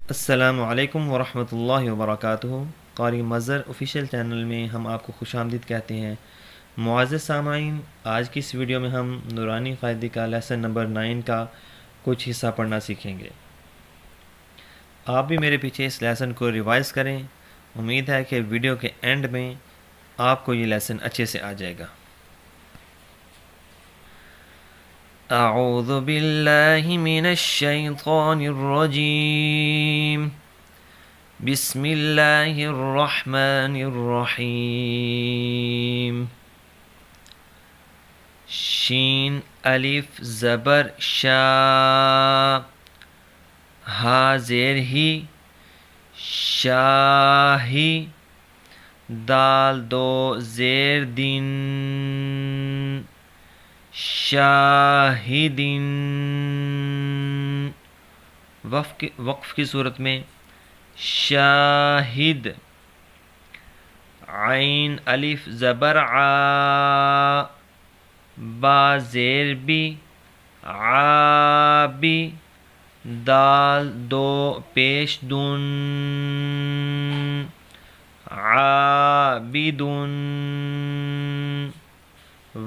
السلام علیکم ورحمۃ اللہ وبرکاتہ۔ قاری مظہر آفیشیل چینل میں ہم آپ کو خوش آمدید کہتے ہیں۔ معزز سامعین، آج کی اس ویڈیو میں ہم نورانی قاعدے کا لیسن نمبر 9 کا کچھ حصہ پڑھنا سیکھیں گے۔ آپ بھی میرے پیچھے اس لیسن کو ریوائز کریں۔ امید ہے کہ ویڈیو کے اینڈ میں آپ کو یہ لیسن اچھے سے آ جائے گا۔ اعوذ باللہ من الشیطان الرجیم، بسم اللہ الرحمن الرحیم۔ شین الف زبر شا، ہا زیر ہی شاہی، دال دو زیر دن شاہدین۔ وقف کی صورت میں شاہد، عین الف زبر آ، با زیر بی عابی، دال دو پیش دون عابدون۔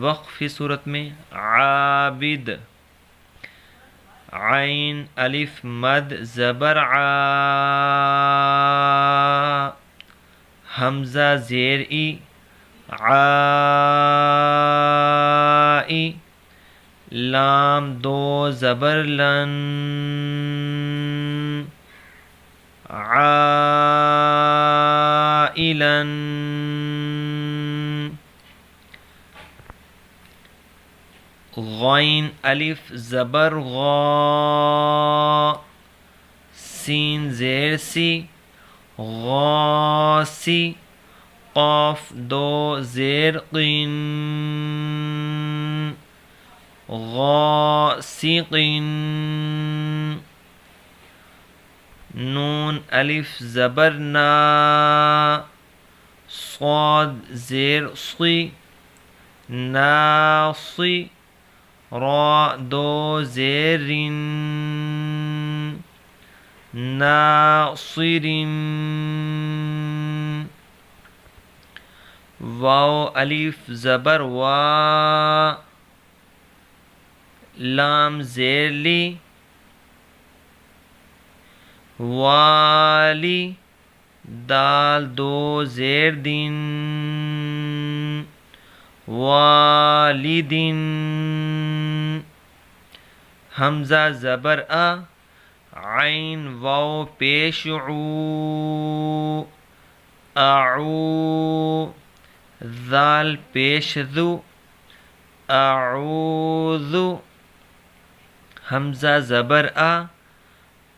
وقف کی صورت میں عابد، عین الف مد زبر آ، حمزہ زیر ای عائی، لام دو زبر لن عائلن۔ غین الف زبر غا، سین زیر سی غاسی، قاف دو زیر قین غاسقین۔ نون الف زبر نا، صاد زیر صی ناصی، را دو زیر ناصرین۔ واو الف زبر وا، لام زیر لی والی، دال دو زیر دین والدین۔ حمزہ زبر آ، عین واو پیش عو اعو، ذال پیش ذو اعوذ۔ حمزہ زبر آ،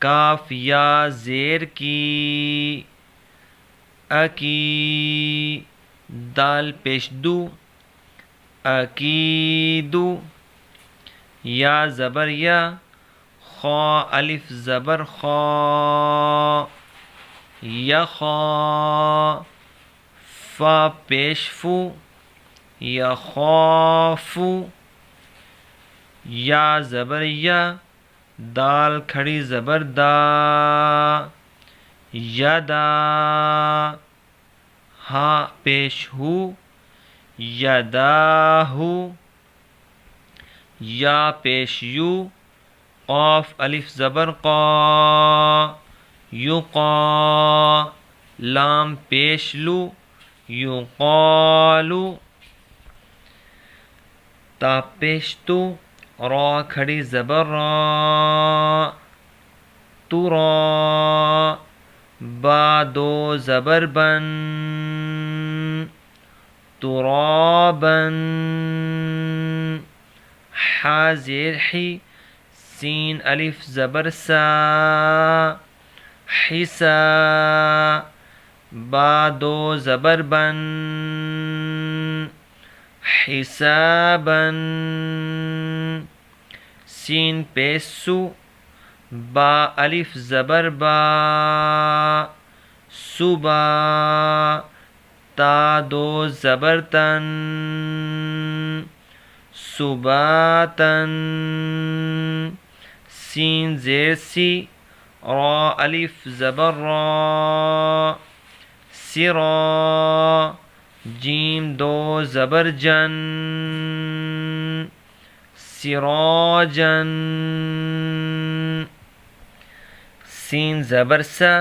کاف یا زیر کی اکی، دال پیش دو اکیدو، یا زبر یا، خا الف زبر خا یخا، فا پیش فو یخافو، یا زبر یا، دال کھڑی زبر دا یدا، ہا پیش ہو یداہو، یا پیش یو، قاف الف زبر قا یقا، لام پیش لو یقالو، تا پیش تو، را کھڑی زبر را ترا، با دو زبر بن ترابن، حا زیر حی، سین الف زبر سا حسا، با دو زبر بن حسابن، سین پیسو، با الف زبر با صبا، تا دو زبر تن صباتن، سین زیر سی را الف زبر را سرا جیم دو زبر جن سراجن سین زبر سا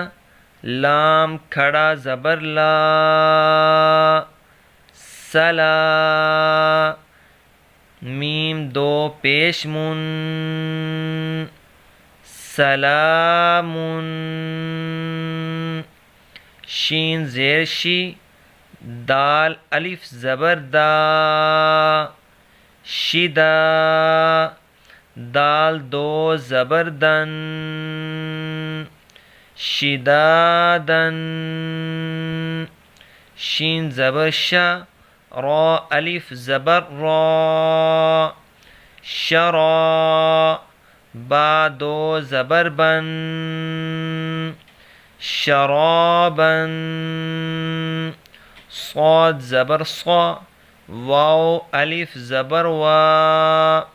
لام کھڑا زبر لا سلا میم دو پیش من سلام شین زیر شی دال الف زبر دا شدا دال دو زبر دن شدادن شین زبر شا را الف زبر را شرا با دو زبر بن شرابن صاد زبر صا واو الف زبر وا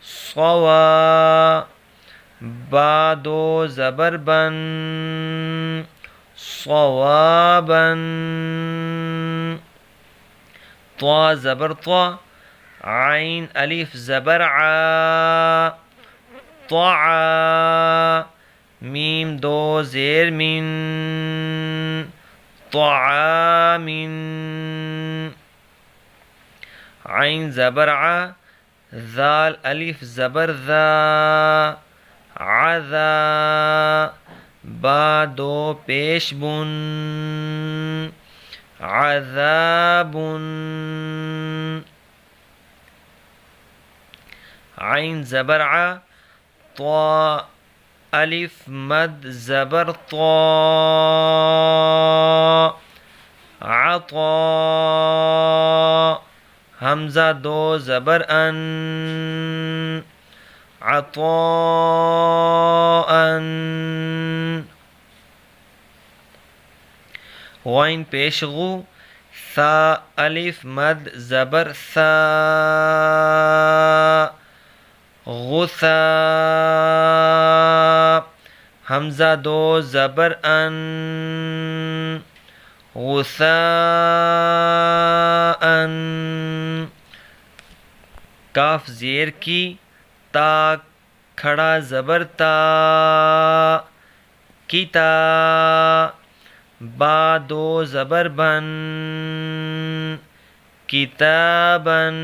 صوا با دو زبر بن صوابن طا زبر طا عین الف زبر عا طعا میم دو زیر من طعام عین زبر ع ذال الف زبر ذا عذا با دو پیش بن عذاب عین زبر ع طا الف مد زبر طا عطا حمزہ دو زبر ان عطاء غین پیش غو ثا الف مد زبر ثا غثا حمزہ دو زبر ان غثاء کاف زیر کی تا کھڑا زبر تا کتا با دو زبر بن کتابن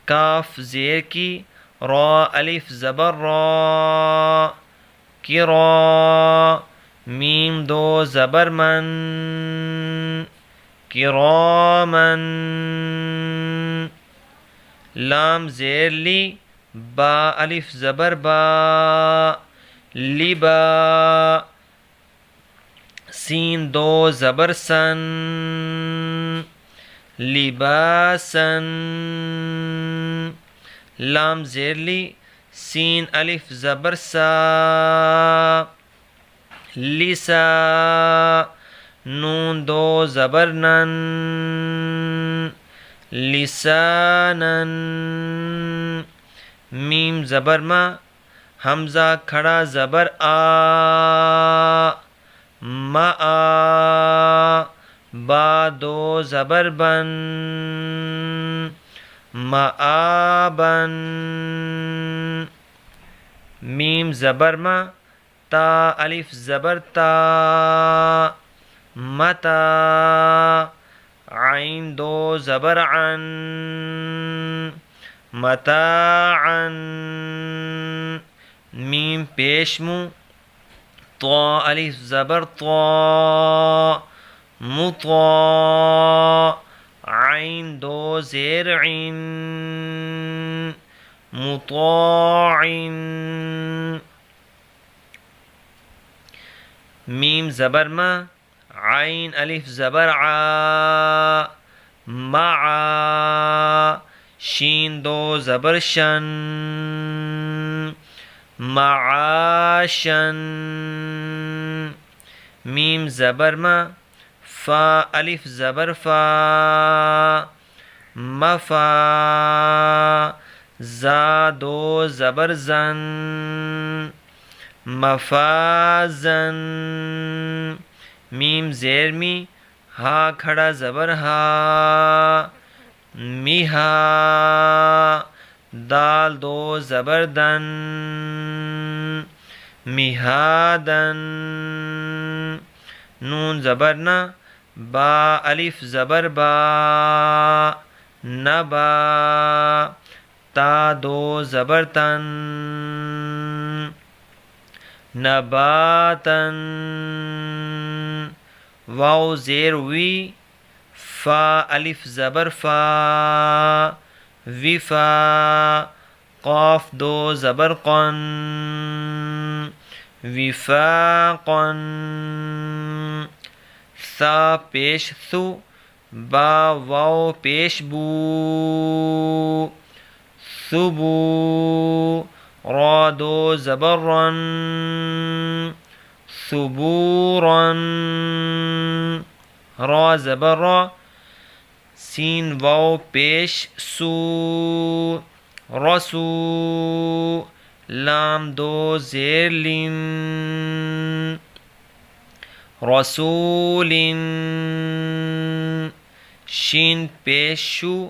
کاف زیر کی را الف زبر را کرا میم دو زبر من کرامن لام زیر لی با الف زبر با لبا سین دو زبر سن لباسن لام زیر لی سین الف زبر سا لسا نون دو زبر نن لسانن میم زبر ما حمزہ کھڑا زبر آ ما با دو زبر بن مآبن میم زبر ما تا الف زبر تا متا عین دو زبر عن متاعا میم پیشمو طا الف زبر طا مطاع عین دو زیر عین مطاع میم زبر ما عین الف زبر عا مع شین دو زبر شن معاشن میم زبر ما فا الف زبر فا مفا زا دو زبر زن مفازن میم زیر می ہا کھڑا زبر ہا میہا دال دو زبر دن میہادن نون زبر نا با الف زبر با نبا تا دو زبر تن نباتن واو زیر وی فا الف زبر فا وفا قاف دو زبر قن وفاقن ثا پیش ثو با واو پیش بو ثبو را دو زبر رن ثبورا را زبر را سین واو پیش سو رسو لام دو زیر لن رسول شین پیش شو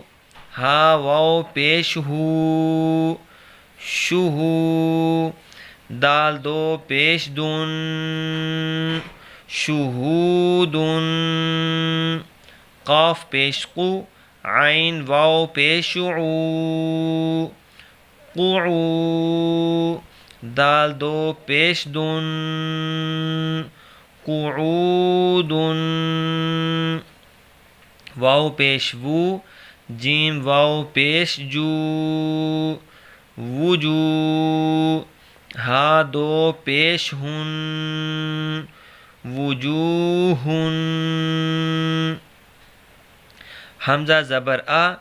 ہا واو پیش ہو شہو دال دو پیش دن شہودن قاف پیش قو عین واو پیش عو قعو دال دو پیش دن قعودن واو پیش وو جیم واو پیش جو وجو ہا دو پیش ہن وجوہن حمزہ زبر آ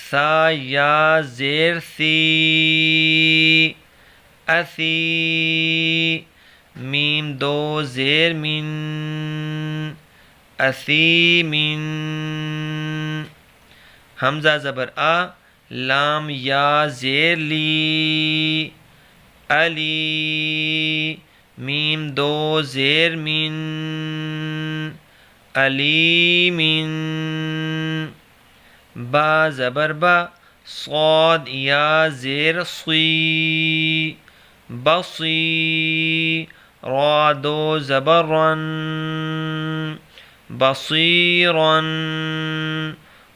سا یا زیر سی اسی میم دو زیر من اثیمن حمزہ زبر آ لام یا زیر لی علی میم دو زیر من علیمن با زبر با صاد یا زیر صی بصی را دو زبر رن بصیرن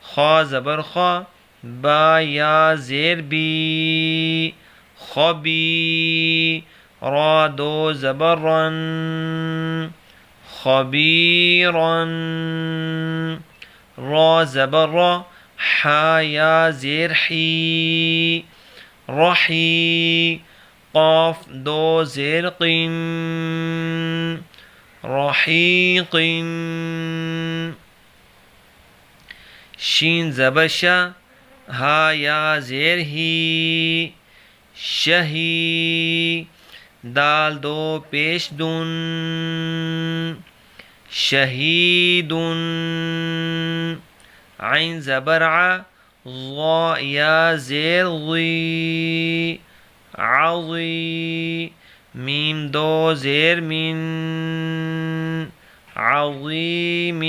خا زبر خا با یا زیر بی خبی را دو زبر رن خبیرن را زبر را حا یا زیر حی رحی قاف دو زیر قن رحیق شین زبر شا ہا یا زیر ہی شہی دال دو پیش دن شہیدن عین زبر ع ضا یا زیر ضی عضی میم دو زیر من عظیم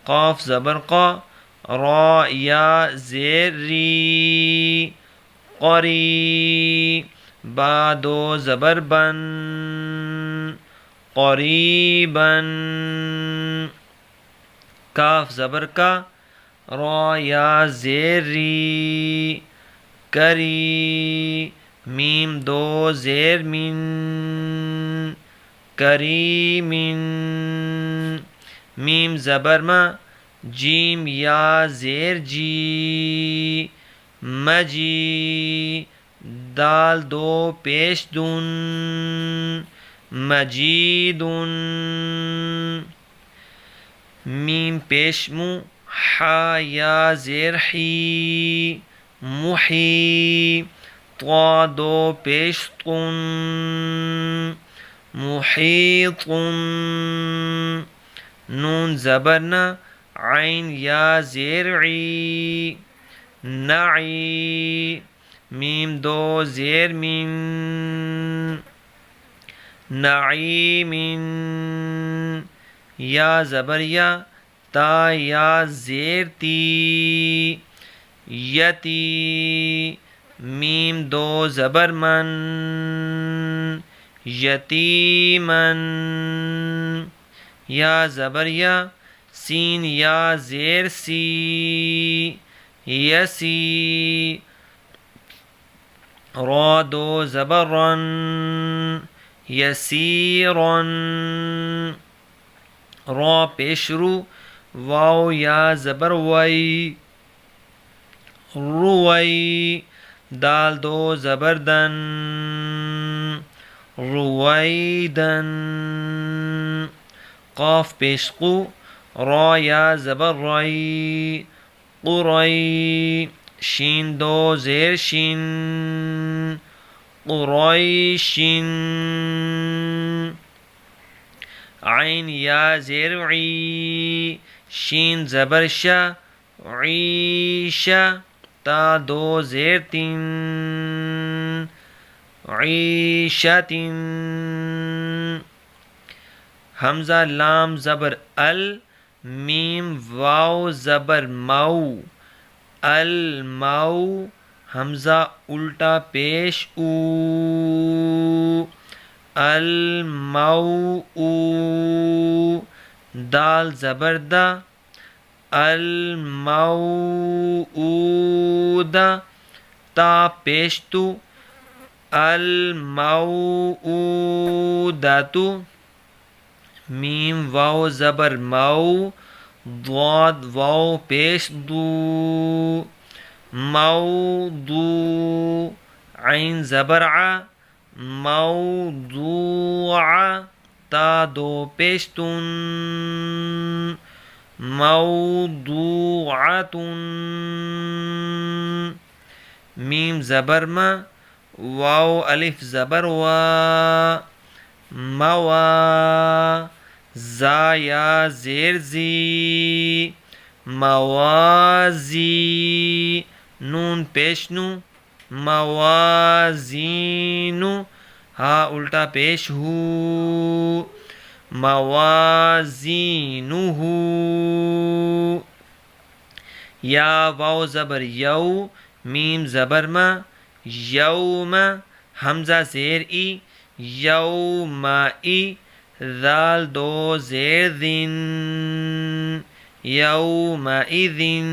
قاف زبر قا را یا زیر ری قری با دو زبر بن قریبا کاف زبر کا را یا زیر ری کری میم دو زیر من کریمن میم زبر ما جیم یا زیر جی مجی دال دو پیش دن مجیدن میم پیش مو حا یا زیر حی محی طا دو پیش طن محیط نون زبرنا عین یا زیر عی نعی میم دو زیر من نعیم یا زبر یا تا یا زیر تی یتی میم دو زبر من یتیمن یا زبر یا سین یا زیر سی یسی را دو زبر رن یسیرن را پیش رو واو یا زبر وی روی دال دو زبردن رویدن قاف پیش قو را یا زبر ری قری شین دو زیر شین قریشن عین یا زیر عی شین زبر شا عیشا تا دو زیر تین عیشتن حمزہ لام زبر ال میم واو زبر مو المو حمزہ الٹا پیش او المو دال زبر دا الموعود تا پیش تو الموعودۃ میم واو زبر مو ضاد واو پیش دو موضوع عین زبر ع موضوع تا دو پیش تن موضوعۃ میم زبر ما واو الف زبر وا موا زا یا زیر زی موازی نون پیش نو موازینو ہا الٹا پیش ہو موازینہ یا واو زبر یو میم زبر ما یوم حمزہ زیر ای یوم ای ذال دو زیر ذن یوم اذن